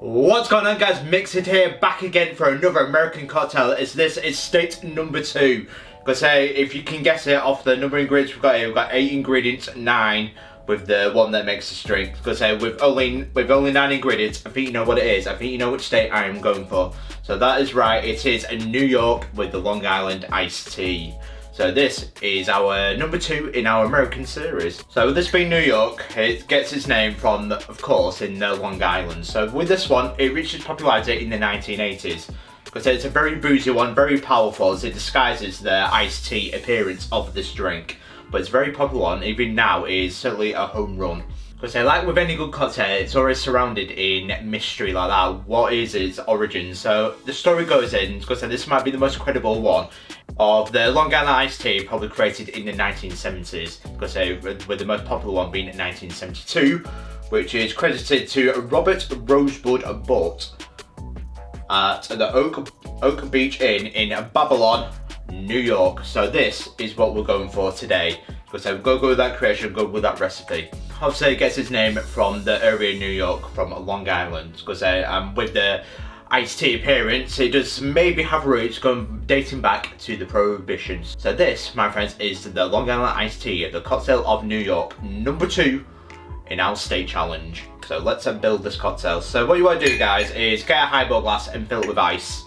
What's going on, guys? Mixed here, back again for another American cocktail. This is state number 2. Because say, if you can guess it off the number of ingredients we've got here, we've got 8 ingredients, 9 with the one that makes the drink. Because say, with only 9 ingredients, I think you know what it is. I think you know which state I am going for. So that is right, it is New York with the Long Island iced tea. So this is our number 2 in our American series. So with this being New York, it gets its name from, of course, in the Long Island. So with this one, it reached its popularity in the 1980s. Because it's a very boozy one, very powerful, as it disguises the iced tea appearance of this drink. But it's a very popular one, even now it is certainly a home run. Because like with any good cocktail, it's always surrounded in mystery like that. What is its origin? So the story goes in, because this might be the most credible one, of the Long Island iced tea, probably created in the 1970s. Because with the most popular one being in 1972, which is credited to Robert Rosebud Butt at the Oak Beach Inn in Babylon, New York. So this is what we're going for today. Because we're going to go with that creation, go with that recipe. Obviously it gets its name from the area of New York, from Long Island. Because with the iced tea appearance, it does maybe have roots dating back to the prohibition. So this, my friends, is the Long Island iced tea, the cocktail of New York, number 2 in our state challenge. So let's build this cocktail. So what you want to do, guys, is get a highball glass and fill it with ice.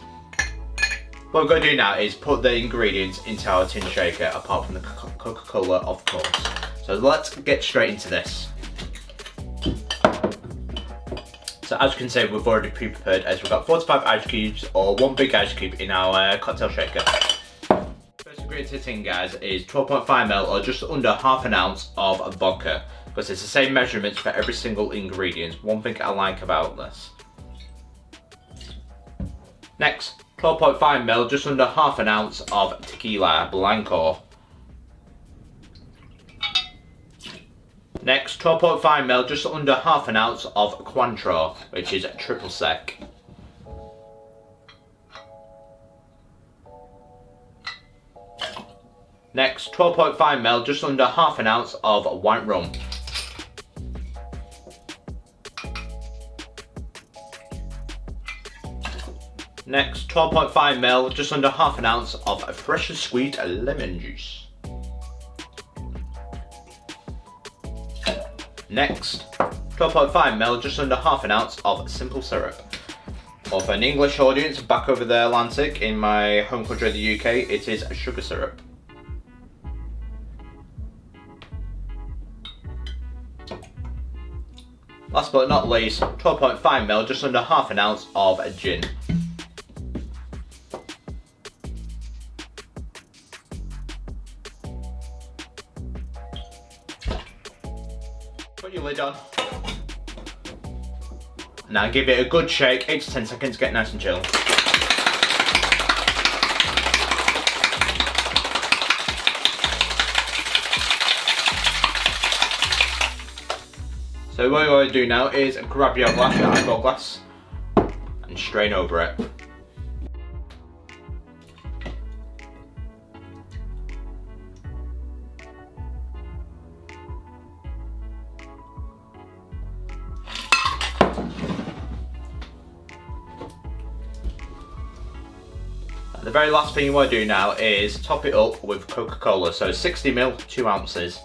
What we're going to do now is put the ingredients into our tin shaker, apart from the Coca-Cola, of course. So let's get straight into this. So as you can see, we've already pre-prepared, as we've got 45 ice cubes, or 1 big ice cube in our cocktail shaker. First ingredient to the tin, guys, is 12.5ml, or just under half an ounce of vodka. Because it's the same measurements for every single ingredient. One thing I like about this. Next, 12.5ml, just under half an ounce of Tequila Blanco. Next, 12.5ml, just under half an ounce of Cointreau, which is triple sec. Next, 12.5ml, just under half an ounce of white rum. Next, 12.5ml, just under half an ounce of fresh and sweet lemon juice. Next, 12.5ml, just under half an ounce of simple syrup. Or for an English audience back over the Atlantic, in my home country of the UK, it is sugar syrup. Last but not least, 12.5ml, just under half an ounce of gin. Put your lid on. Now give it a good shake, 8 to 10 seconds, get nice and chill. So what you want to do now is grab your glass, your highball glass, and strain over it. The very last thing you want to do now is top it up with Coca-Cola, so 60ml, 2 ounces.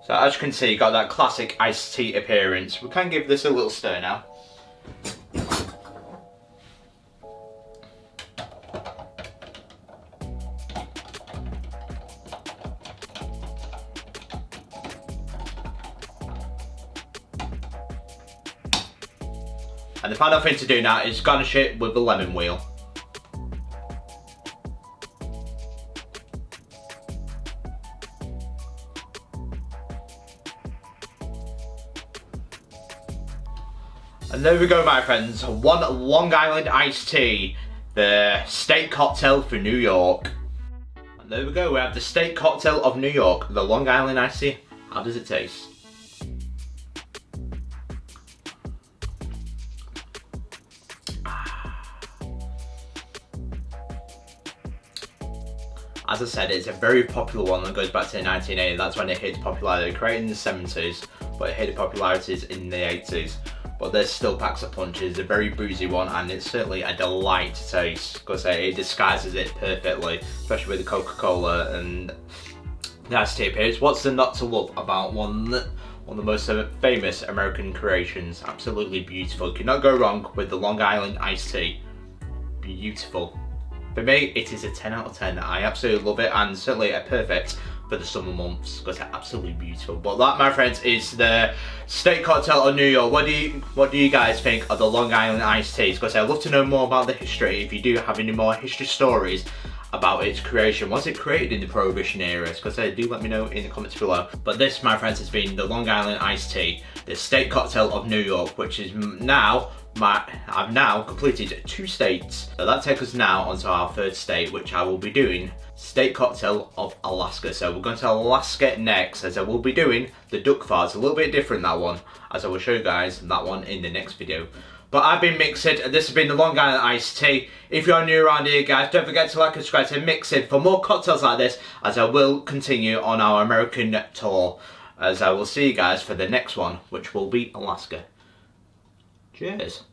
So as you can see, you got that classic iced tea appearance. We can give this a little stir now. And the final thing to do now is garnish it with the lemon wheel. And there we go, my friends. One Long Island iced tea, the state cocktail for New York. And there we go, we have the state cocktail of New York, the Long Island iced tea. How does it taste? As I said, it's a very popular one that goes back to the 1980s. That's when it hit popularity. Created in the 70s, but it hit popularities in the 80s. But there's still packs a punch. It's a very boozy one, and it's certainly a delight to taste. Because it disguises it perfectly, especially with the Coca-Cola and the iced tea appearance. What's there not to love about one of the most famous American creations? Absolutely beautiful. You cannot go wrong with the Long Island iced tea. Beautiful. For me, it is a 10 out of 10. I absolutely love it, and certainly a perfect for the summer months because it's absolutely beautiful. But that, my friends, is the state cocktail of New York. What do you guys think of the Long Island iced teas? Because I'd love to know more about the history. If you do have any more history stories about its creation, was it created in the Prohibition era? Because do let me know in the comments below. But this, my friends, has been the Long Island iced tea, the state cocktail of New York, which is now I've now completed 2 states. So that takes us now onto our 3rd state, which I will be doing state cocktail of Alaska. So we're going to Alaska next, as I will be doing the duck farts. A little bit different, that one, as I will show you guys that one in the next video. But I've been Mixed, and this has been the Long Island iced tea. If you're new around here, guys, don't forget to like and subscribe to Mixed for more cocktails like this, as I will continue on our American tour, as I will see you guys for the next one, which will be Alaska. Cheers.